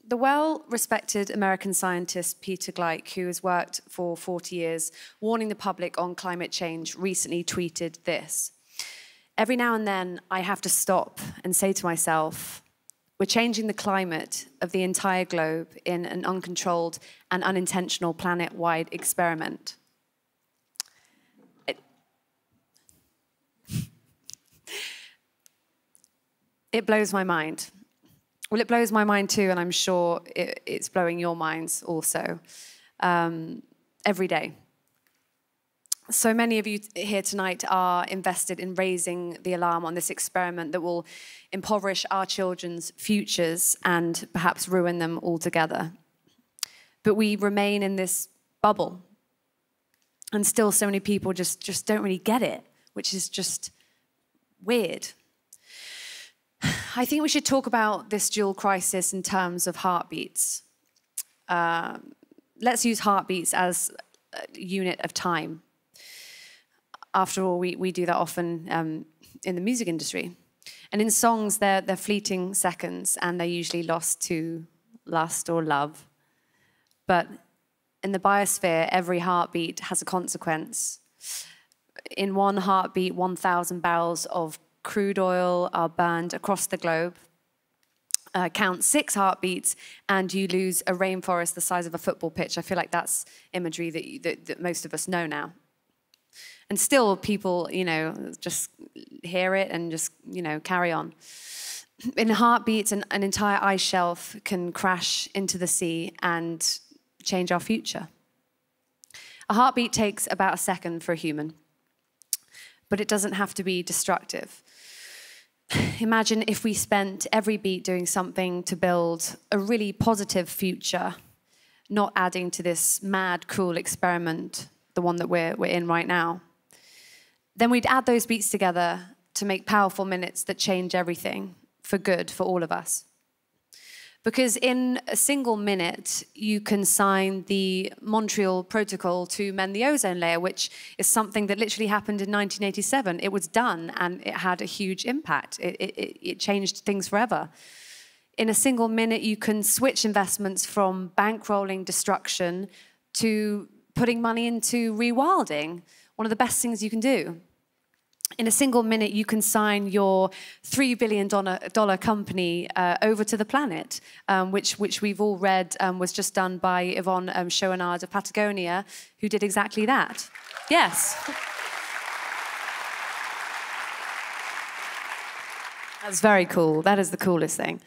The well-respected American scientist Peter Gleick, who has worked for 40 years warning the public on climate change, recently tweeted this: "Every now and then I have to stop and say to myself, we're changing the climate of the entire globe in an uncontrolled and unintentional planet-wide experiment." It blows my mind. Well, it blows my mind too, and I'm sure it's blowing your minds also, every day. So many of you here tonight are invested in raising the alarm on this experiment that will impoverish our children's futures and perhaps ruin them altogether. But we remain in this bubble, and still so many people just don't really get it, which is just weird. I think we should talk about this dual crisis in terms of heartbeats. Let's use heartbeats as a unit of time. After all, we do that often in the music industry. And in songs, they're fleeting seconds, and they're usually lost to lust or love. But in the biosphere, every heartbeat has a consequence. In one heartbeat, 1,000 barrels of crude oil are burned across the globe. Count 6 heartbeats and you lose a rainforest the size of a football pitch. I feel like that's imagery that most of us know now. And still people, just hear it and just, carry on. In heartbeats, an entire ice shelf can crash into the sea and change our future. A heartbeat takes about a second for a human, but it doesn't have to be destructive. Imagine if we spent every beat doing something to build a really positive future, not adding to this mad, cruel experiment, the one that we're in right now. Then we'd add those beats together to make powerful minutes that change everything for good for all of us. Because in a single minute, you can sign the Montreal Protocol to mend the ozone layer, which is something that literally happened in 1987. It was done, and it had a huge impact. It changed things forever. In a single minute, you can switch investments from bankrolling destruction to putting money into rewilding, one of the best things you can do. In a single minute, you can sign your $3 billion company over to the planet, which we've all read was just done by Yvonne Chouinard of Patagonia, who did exactly that. Yes. That's very cool. That is the coolest thing.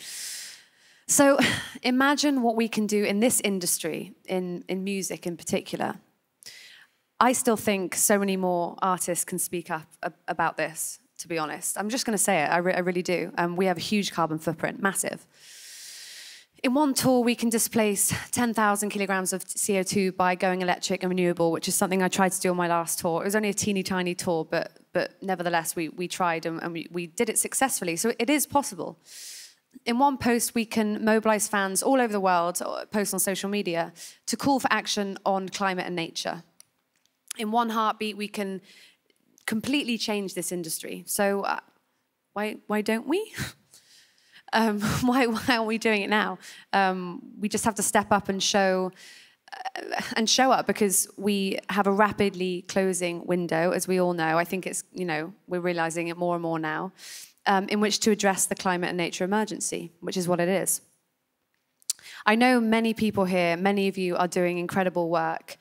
So imagine what we can do in this industry, in music in particular. I still think so many more artists can speak up about this, to be honest. I'm just going to say it, I really do. We have a huge carbon footprint, massive. In one tour, we can displace 10,000 kilograms of CO2 by going electric and renewable, which is something I tried to do on my last tour. It was only a teeny tiny tour, but nevertheless, we tried and we did it successfully. So it is possible. In one post, we can mobilize fans all over the world, post on social media, to call for action on climate and nature. In one heartbeat, we can completely change this industry. So why don't we? Why aren't we doing it now? We just have to step up and show up, because we have a rapidly closing window, as we all know. I think it's, we're realizing it more and more now, in which to address the climate and nature emergency, which is what it is. I know many people here, many of you are doing incredible work.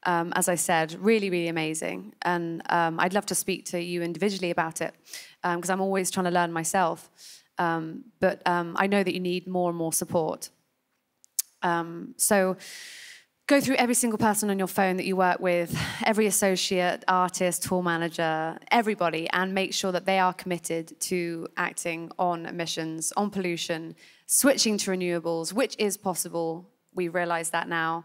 As I said, really, really amazing. And I'd love to speak to you individually about it, because I'm always trying to learn myself. But I know that you need more and more support. So go through every single person on your phone that you work with, every associate, artist, tour manager, everybody, and make sure that they are committed to acting on emissions, on pollution, switching to renewables, which is possible. We realize that now.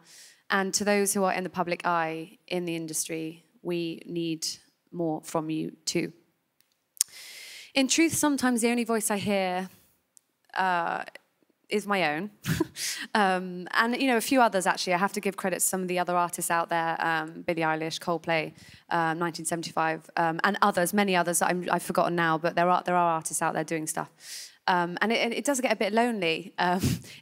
And to those who are in the public eye in the industry, we need more from you too. In truth, sometimes the only voice I hear is my own. And, a few others, actually. I have to give credit to some of the other artists out there, Billie Eilish, Coldplay, 1975, and others, many others that I've forgotten now, but there are artists out there doing stuff. And it does get a bit lonely.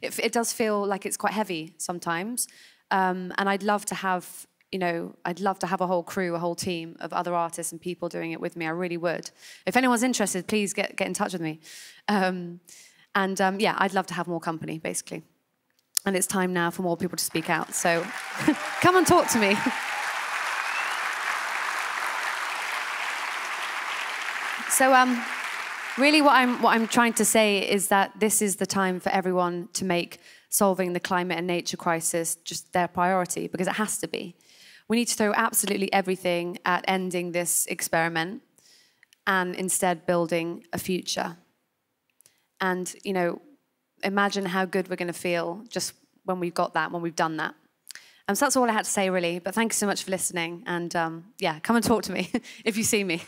It does feel like it's quite heavy sometimes. And I'd love to have, I'd love to have a whole crew, a whole team of other artists and people doing it with me. I really would. If anyone's interested, please get in touch with me. Yeah, I'd love to have more company, basically. And it's time now for more people to speak out. So come and talk to me. So really what I'm trying to say is that this is the time for everyone to make solving the climate and nature crisis just their priority, because it has to be. We need to throw absolutely everything at ending this experiment and instead building a future. And, imagine how good we're going to feel just when we've got that, when we've done that. So that's all I had to say, really. But thank you so much for listening. And, yeah, come and talk to me if you see me.